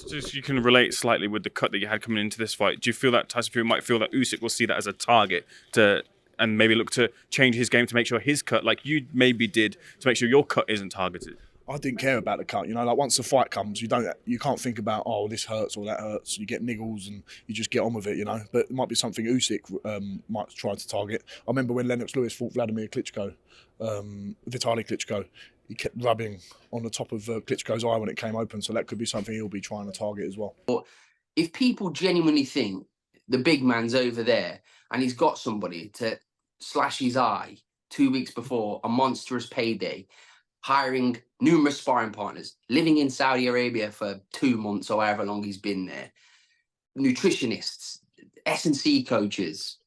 Just you can relate slightly with the cut that you had coming into this fight. Do you feel that Tyson Fury might feel that Usyk will see that as a target and maybe look to change his game to make sure his cut, like you maybe did, to make sure your cut isn't targeted? I didn't care about the cut, like once the fight comes, you can't think about, oh, this hurts or that hurts. You get niggles and you just get on with it, But it might be something Usyk might try to target. I remember when Lennox Lewis fought Vladimir Klitschko, Vitaly Klitschko, he kept rubbing on the top of Klitschko's eye when it came open, so that could be something he'll be trying to target as well. But if people genuinely think the big man's over there and he's got somebody to slash his eye 2 weeks before a monstrous payday, hiring numerous sparring partners, living in Saudi Arabia for 2 months or however long he's been there, nutritionists, S&C coaches,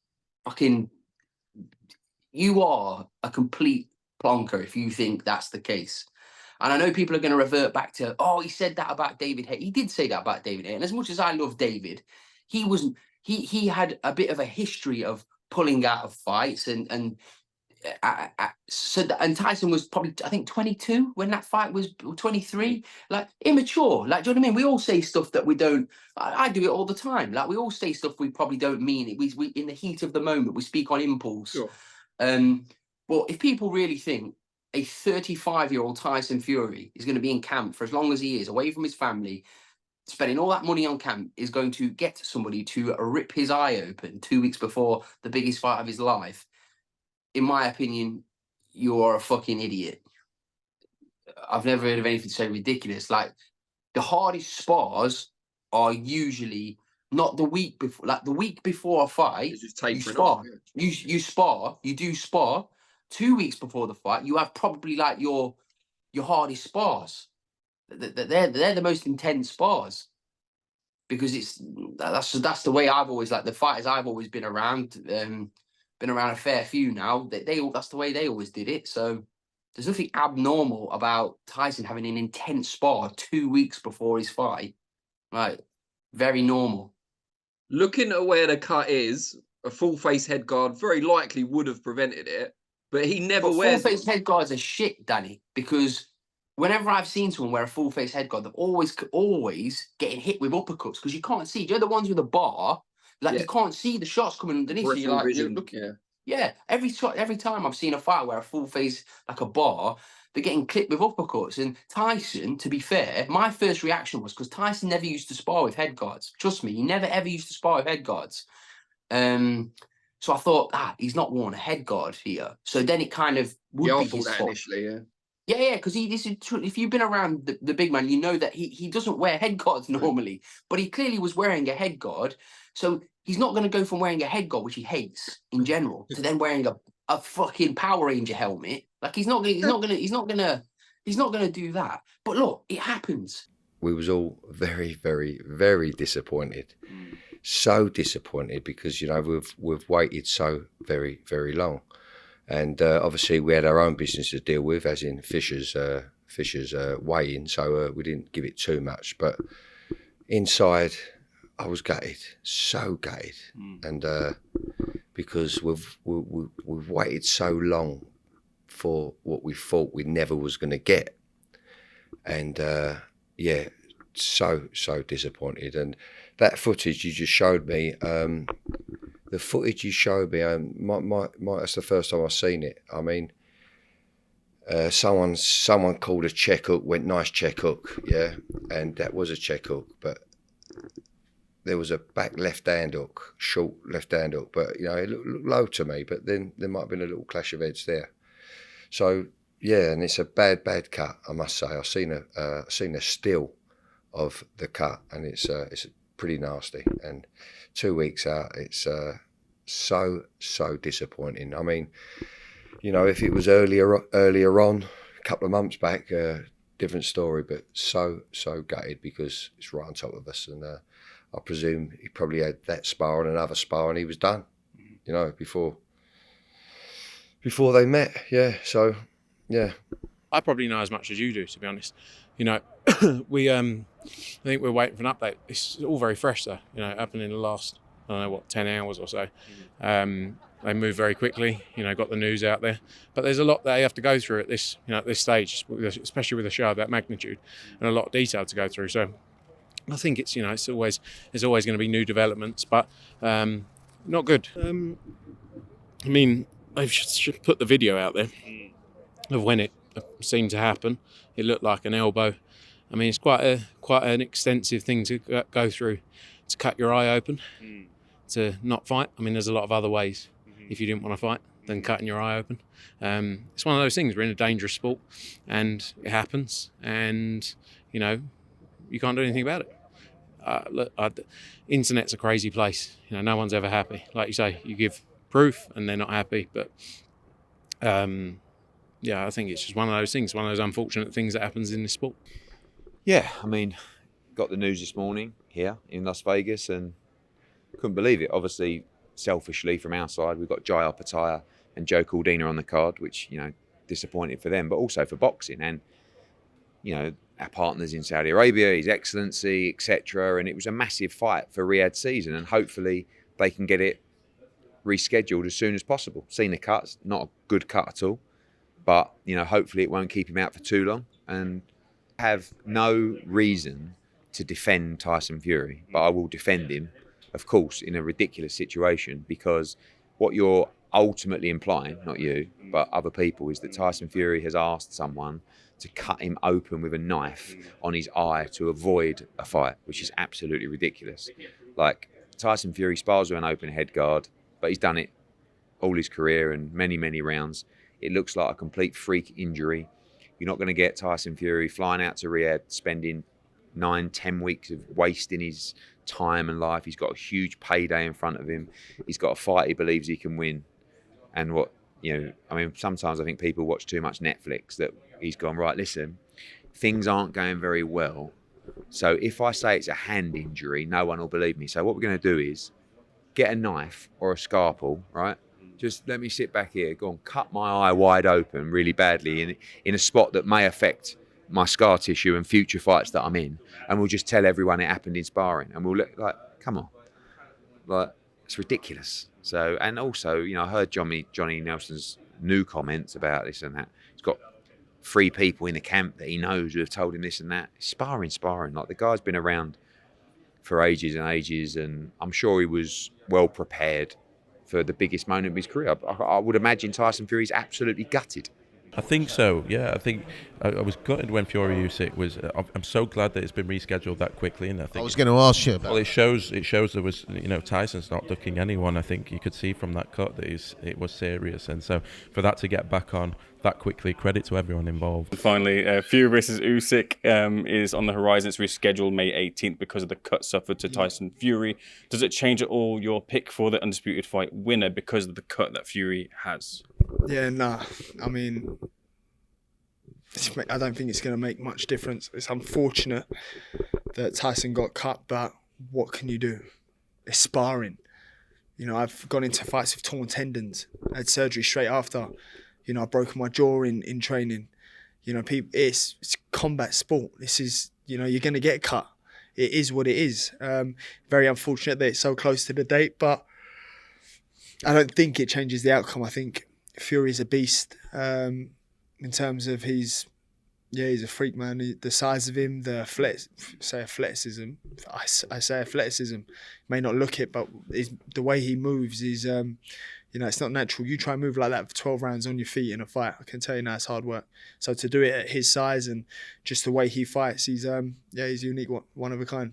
you are a complete plonker if you think that's the case. And I know people are going to revert back to, oh, he said that about David Haye. He did say that about David Haye. And as much as I love David, he had a bit of a history of pulling out of fights and Tyson was probably, I think, 22 when that fight was, 23, like immature. Like, do you know what I mean? We all say stuff that we don't. I do it all the time. Like, we all say stuff we probably don't mean it. We in the heat of the moment, we speak on impulse. Sure. But if people really think a 35-year-old Tyson Fury is going to be in camp for as long as he is, away from his family, spending all that money on camp, is going to get somebody to rip his eye open 2 weeks before the biggest fight of his life, in my opinion, you are a fucking idiot. I've never heard of anything so ridiculous. Like, the hardest spars are usually not the week before. Like, the week before a fight, you spar. You do spar. 2 weeks before the fight, you have probably like your hardest spars. They're the most intense spars, because that's the way I've always, like, the fighters I've always been around. Been around a fair few now. That's the way they always did it. So there's nothing abnormal about Tyson having an intense spar 2 weeks before his fight. Right, very normal. Looking at where the cut is, a full face head guard very likely would have prevented it, but he never wears. Full face head guards are shit, Danny, because whenever I've seen someone wear a full face head guard, they're always getting hit with uppercuts, because you can't see. Do you know the ones with a bar? Like, you can't see the shots coming underneath. So you're like, yeah. Every time I've seen a fight where a full face, like a bar, they're getting clipped with uppercuts. And Tyson, to be fair, my first reaction was, because Tyson never used to spar with head guards. Trust me, he never ever used to spar with head guards. So I thought, he's not worn a head guard here. So then it kind of would be his fault initially, yeah. Yeah, because if you've been around the big man, you know that he doesn't wear head guards normally, but he clearly was wearing a head guard. So he's not going to go from wearing a head guard, which he hates in general, to then wearing a fucking Power Ranger helmet. Like, he's not gonna do that. But look, it happens. We was all very, very, very disappointed. So disappointed, because we've waited so very, very long. And obviously we had our own business to deal with, as in Fisher's weigh-in, so we didn't give it too much. But inside, I was gutted, so gutted, and because we've waited so long for what we thought we never was going to get, and so disappointed. And that footage you just showed me. The footage you showed me, that's the first time I've seen it. I mean, someone called a check hook, went nice check hook, yeah, and that was a check hook, but there was a back left hand hook, short left hand hook, but it looked low to me, but then there might have been a little clash of heads there. So yeah, and it's a bad cut, I must say. I've seen a still of the cut, and it's pretty nasty. And 2 weeks out, it's so disappointing. I mean, if it was earlier on, a couple of months back, different story, but so gutted, because it's right on top of us. And I presume he probably had that spar and another spar, and he was done, before they met. Yeah, so yeah. I probably know as much as you do, to be honest. I think we're waiting for an update. It's all very fresh, though. It happened in the last, 10 hours or so. They move very quickly. Got the news out there, but there's a lot they have to go through at this, at this stage, especially with a show of that magnitude, and a lot of detail to go through. So I think it's there's always going to be new developments, but not good. I mean, they've should put the video out there of when it seemed to happen. It looked like an elbow. I mean, it's quite an extensive thing to go through, to cut your eye open, to not fight. I mean, there's a lot of other ways if you didn't want to fight than cutting your eye open. It's one of those things. We're in a dangerous sport, and it happens, and you can't do anything about it. Look, internet's a crazy place. No one's ever happy. Like you say, you give proof and they're not happy, but I think it's just one of those things, one of those unfortunate things that happens in this sport. Yeah, I mean, got the news this morning here in Las Vegas and couldn't believe it. Obviously, selfishly from our side, we've got Jai Opetaia and Joe Caldina on the card, which, disappointed for them, but also for boxing. And, our partners in Saudi Arabia, His Excellency, etc. And it was a massive fight for Riyadh season, and hopefully they can get it rescheduled as soon as possible. Seen the cuts, not a good cut at all, but hopefully it won't keep him out for too long. And have no reason to defend Tyson Fury, but I will defend him, of course, in a ridiculous situation, because what you're ultimately implying, not you, but other people, is that Tyson Fury has asked someone to cut him open with a knife on his eye to avoid a fight, which is absolutely ridiculous. Like, Tyson Fury spars with an open head guard, but he's done it all his career and many, many rounds. It looks like a complete freak injury. You're not going to get Tyson Fury flying out to Riyadh, spending 9-10 weeks of wasting his time and life. He's got a huge payday in front of him. He's got a fight he believes he can win. And sometimes I think people watch too much Netflix, that he's gone, right, listen, things aren't going very well. So if I say it's a hand injury, no one will believe me. So what we're going to do is get a knife or a scalpel, right? Just let me sit back here, go and cut my eye wide open really badly in a spot that may affect my scar tissue and future fights that I'm in. And we'll just tell everyone it happened in sparring. And we'll look like, come on. Like, it's ridiculous. So, and also, I heard Johnny Nelson's new comments about this and that. He's got 3 people in the camp that he knows who have told him this and that. Sparring. Like, the guy's been around for ages and ages, and I'm sure he was well prepared for the biggest moment of his career. I would imagine Tyson Fury's absolutely gutted. I think so, yeah. I think I was gutted when Fury Usyk was. I'm so glad that it's been rescheduled that quickly, and I think I was going to ask you about. Well, it shows there was, Tyson's not ducking anyone. I think you could see from that cut that it was serious, and so for that to get back on that quickly, credit to everyone involved. And finally, Fury versus Usyk is on the horizon. It's rescheduled May 18th because of the cut suffered to Tyson Fury. Does it change at all your pick for the undisputed fight winner because of the cut that Fury has? Yeah, nah. I mean, I don't think it's going to make much difference. It's unfortunate that Tyson got cut, but what can you do? It's sparring. I've gone into fights with torn tendons. I had surgery straight after. I've broken my jaw in training. It's combat sport. This is, you're going to get cut. It is what it is. Very unfortunate that it's so close to the date, but I don't think it changes the outcome. I think Fury's a beast in terms of he's a freak, man. The size of him, the athleticism. I say athleticism. May not look it, but the way he moves is, it's not natural. You try and move like that for 12 rounds on your feet in a fight, I can tell you now it's hard work. So to do it at his size and just the way he fights, he's a unique one of a kind.